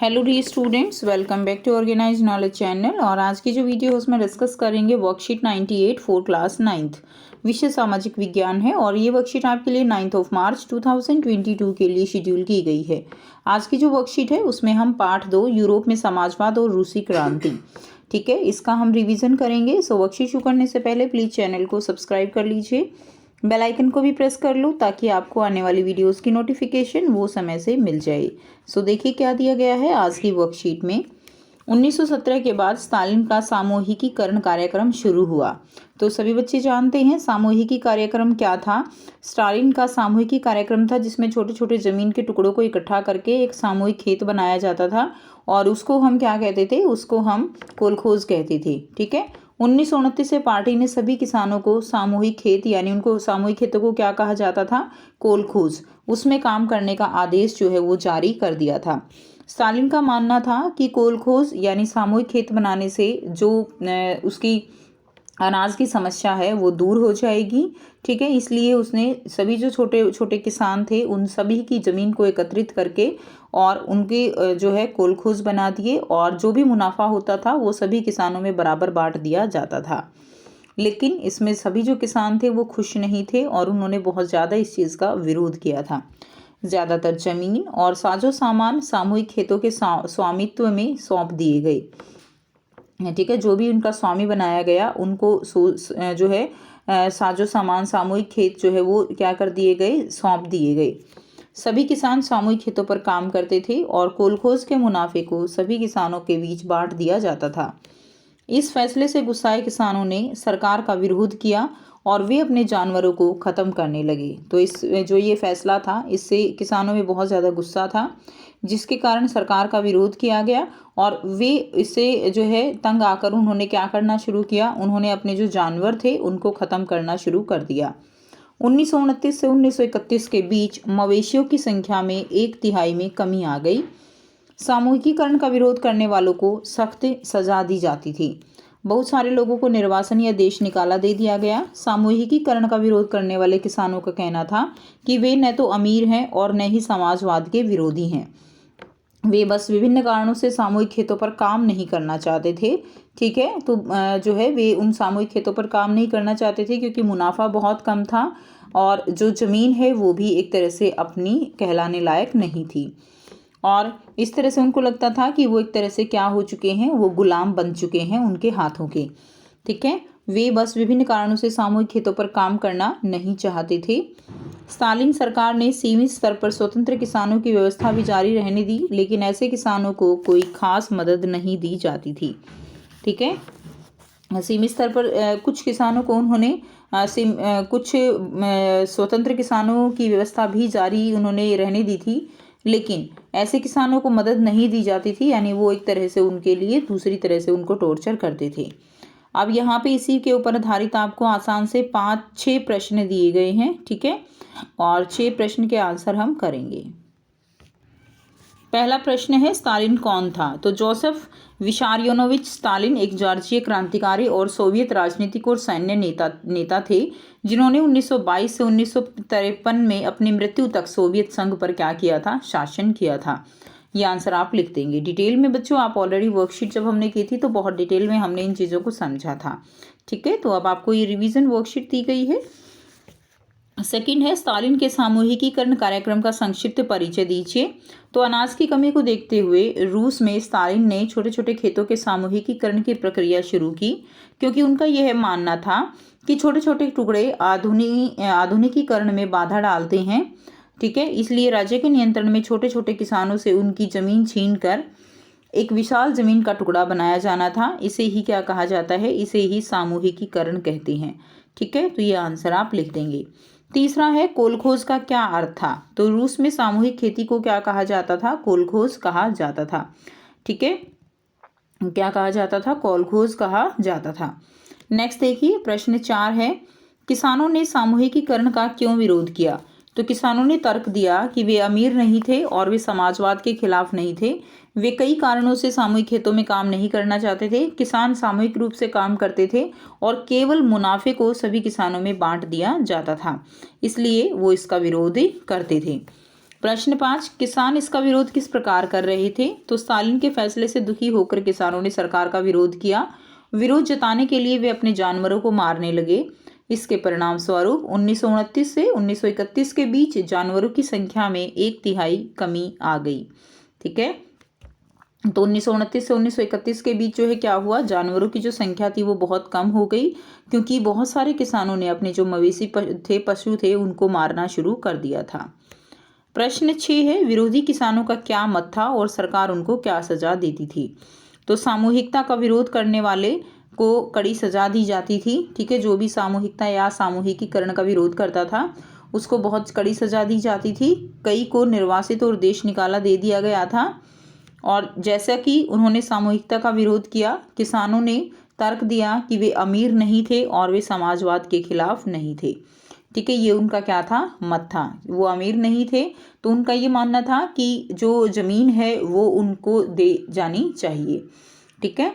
Hello the students, welcome back to organise knowledge channel. और आज की जो वीडियो है उसमें डिस्कस करेंगे वर्कशीट 98 फॉर क्लास 9th, विषय सामाजिक विज्ञान है। और ये वर्कशीट आपके लिए 9 मार्च 2022 के लिए शेड्यूल की गई है। आज की जो वर्कशीट है उसमें हम पार्ट 2 यूरोप में समाजवाद और रूसी क्रांति, ठीक है, इसका हम रिविजन करेंगे। सो वर्कशीट शुरू करने से पहले प्लीज़ चैनल को सब्सक्राइब कर लीजिए, बेल आइकन को भी प्रेस कर लो ताकि आपको आने वाली वीडियोस की नोटिफिकेशन वो समय से मिल जाए। सो देखिए क्या दिया गया है आज की वर्कशीट में। 1917 के बाद स्टालिन का सामूहिकीकरण कार्यक्रम शुरू हुआ। तो सभी बच्चे जानते हैं सामूहिकी कार्यक्रम क्या था। स्टालिन का सामूहिकी कार्यक्रम था जिसमें छोटे छोटे जमीन के टुकड़ों को इकट्ठा करके एक सामूहिक खेत बनाया जाता था और उसको हम क्या कहते थे, उसको हम कोलखोज कहते थे, ठीक है। 1929 से पार्टी ने सभी किसानों को सामूहिक खेत यानी उनको सामूहिक खेतों को क्या कहा जाता था, कोलखोज, उसमें काम करने का आदेश जो है वो जारी कर दिया था। स्टालिन का मानना था कि कोलखोज यानी सामूहिक खेत बनाने से जो उसकी अनाज की समस्या है वो दूर हो जाएगी, ठीक है। इसलिए उसने सभी जो छोटे छोटे किसान थे उन सभी की ज़मीन को एकत्रित करके और उनके जो है कोलखोज बना दिए और जो भी मुनाफा होता था वो सभी किसानों में बराबर बांट दिया जाता था। लेकिन इसमें सभी जो किसान थे वो खुश नहीं थे और उन्होंने बहुत ज़्यादा इस चीज़ का विरोध किया था। ज़्यादातर जमीन और साजो सामान सामूहिक खेतों के स्वामित्व में सौंप दिए गए, ठीक है। जो भी उनका स्वामी बनाया गया उनको जो है साजो सामान सामूहिक खेत जो है वो क्या कर दिए गए, सौंप दिए गए। सभी किसान सामूहिक खेतों पर काम करते थे और कोलखोज के मुनाफे को सभी किसानों के बीच बांट दिया जाता था। इस फैसले से गुस्साए किसानों ने सरकार का विरोध किया और वे अपने जानवरों को ख़त्म करने लगे। तो इस जो ये फैसला था इससे किसानों में बहुत ज़्यादा गुस्सा था, जिसके कारण सरकार का विरोध किया गया और वे इससे जो है तंग आकर उन्होंने क्या करना शुरू किया, उन्होंने अपने जो जानवर थे उनको ख़त्म करना शुरू कर दिया। 1929 से 1931 के बीच मवेशियों की संख्या में 1/3 में कमी आ गई। सामूहिकीकरण का विरोध करने वालों को सख्त सजा दी जाती थी। बहुत सारे लोगों को निर्वासन या देश निकाला दे दिया गया। सामूहिकीकरण का विरोध करने वाले किसानों का कहना था कि वे न तो अमीर हैं और न ही समाजवाद के विरोधी हैं। वे बस विभिन्न कारणों से सामूहिक खेतों पर काम नहीं करना चाहते थे, ठीक है। तो जो है वे उन सामूहिक खेतों पर काम नहीं करना चाहते थे क्योंकि मुनाफा बहुत कम था और जो ज़मीन है वो भी एक तरह से अपनी कहलाने लायक नहीं थी। और इस तरह से उनको लगता था कि वो एक तरह से क्या हो चुके हैं, वो गुलाम बन चुके हैं उनके हाथों के, ठीक है। वे बस विभिन्न कारणों से सामूहिक खेतों पर काम करना नहीं चाहते थे। स्टालिन सरकार ने सीमित स्तर पर स्वतंत्र किसानों की व्यवस्था भी जारी रहने दी, लेकिन ऐसे किसानों को कोई खास मदद नहीं दी जाती थी, ठीक है। सीमित स्तर पर कुछ किसानों को उन्होंने कुछ स्वतंत्र किसानों की व्यवस्था भी जारी उन्होंने रहने दी थी, लेकिन ऐसे किसानों को मदद नहीं दी जाती थी, यानी वो एक तरह से उनके लिए दूसरी तरह से उनको टॉर्चर करते थे। अब यहाँ पे इसी के ऊपर आधारित आपको आसान से 5-6 प्रश्न दिए गए हैं, ठीक है, और 6 प्रश्न के आंसर हम करेंगे। पहला प्रश्न है स्टालिन कौन था। तो जोसेफ विशारियोनोविच स्टालिन एक जॉर्जिय क्रांतिकारी और सोवियत राजनीतिक और सैन्य नेता थे जिन्होंने 1922 से 1953 में अपनी मृत्यु तक सोवियत संघ पर क्या किया था, शासन किया था। ये आंसर आप लिख देंगे। डिटेल में बच्चों आप ऑलरेडी वर्कशीट जब हमने की थी तो बहुत डिटेल में हमने इन चीज़ों को समझा था, ठीक है। तो अब आपको ये रिवीजन वर्कशीट दी गई है। सेकंड है स्टालिन के सामूहिकीकरण कार्यक्रम का संक्षिप्त परिचय दीजिए। तो अनाज की कमी को देखते हुए रूस में स्टालिन ने छोटे छोटे खेतों के सामूहिकीकरण की प्रक्रिया शुरू की, क्योंकि उनका यह मानना था कि छोटे छोटे टुकड़े आधुनिकीकरण में बाधा डालते हैं, ठीक है। इसलिए राज्य के नियंत्रण में छोटे छोटे किसानों से उनकी जमीन छीन कर एक विशाल जमीन का टुकड़ा बनाया जाना था। इसे ही क्या कहा जाता है, इसे ही सामूहिकीकरण कहते हैं, ठीक है। तो ये आंसर आप लिख देंगे। तीसरा है कोलखोज का क्या अर्थ था। तो रूस में सामूहिक खेती को क्या कहा जाता था, कोलखोज कहा जाता था, ठीक है। क्या कहा जाता था, कोलखोज कहा जाता था। नेक्स्ट देखिए प्रश्न 4 है किसानों ने सामूहिकीकरण का क्यों विरोध किया। तो किसानों ने तर्क दिया कि वे अमीर नहीं थे और वे समाजवाद के खिलाफ नहीं थे। वे कई कारणों से सामूहिक खेतों में काम नहीं करना चाहते थे। किसान सामूहिक रूप से काम करते थे और केवल मुनाफे को सभी किसानों में बांट दिया जाता था, इसलिए वो इसका विरोध करते थे। प्रश्न 5, किसान इसका विरोध किस प्रकार कर रहे थे? तो स्टालिन के फैसले से दुखी होकर किसानों ने सरकार का विरोध किया। विरोध जताने के लिए वे अपने जानवरों को मारने लगे। इसके परिणाम स्वरूप 1929 से 1931 के बीच जानवरों की संख्या में 1/3 कमी आ गई। ठीक है, तो 1929 से 1931 के बीच जो है क्या हुआ, जानवरों की जो संख्या थी वो बहुत कम हो गई, क्योंकि बहुत सारे किसानों ने अपने जो मवेशी थे, पशु थे, उनको मारना शुरू कर दिया था। प्रश्न 6 है, विरोधी किसानों का क्या मत था और सरकार उनको क्या सजा देती थी? तो सामूहिकता का विरोध करने वाले को कड़ी सजा दी जाती थी। ठीक है, जो भी सामूहिकता या सामूहिकीकरण का विरोध करता था उसको बहुत कड़ी सजा दी जाती थी। कई को निर्वासित और देश निकाला दे दिया गया था। और जैसा कि उन्होंने सामूहिकता का विरोध किया, किसानों ने तर्क दिया कि वे अमीर नहीं थे और वे समाजवाद के खिलाफ नहीं थे। ठीक है, ये उनका क्या था, मत था। वो अमीर नहीं थे, तो उनका ये मानना था कि जो ज़मीन है वो उनको दे जानी चाहिए। ठीक है,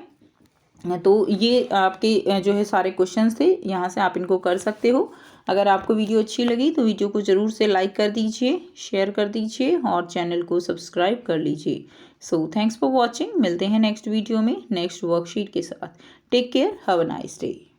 तो ये आपके जो है सारे क्वेश्चंस थे, यहाँ से आप इनको कर सकते हो। अगर आपको वीडियो अच्छी लगी तो वीडियो को ज़रूर से लाइक कर दीजिए, शेयर कर दीजिए और चैनल को सब्सक्राइब कर लीजिए। So thanks for watching. मिलते हैं नेक्स्ट वीडियो में नेक्स्ट वर्कशीट के साथ। Take care, have a nice day.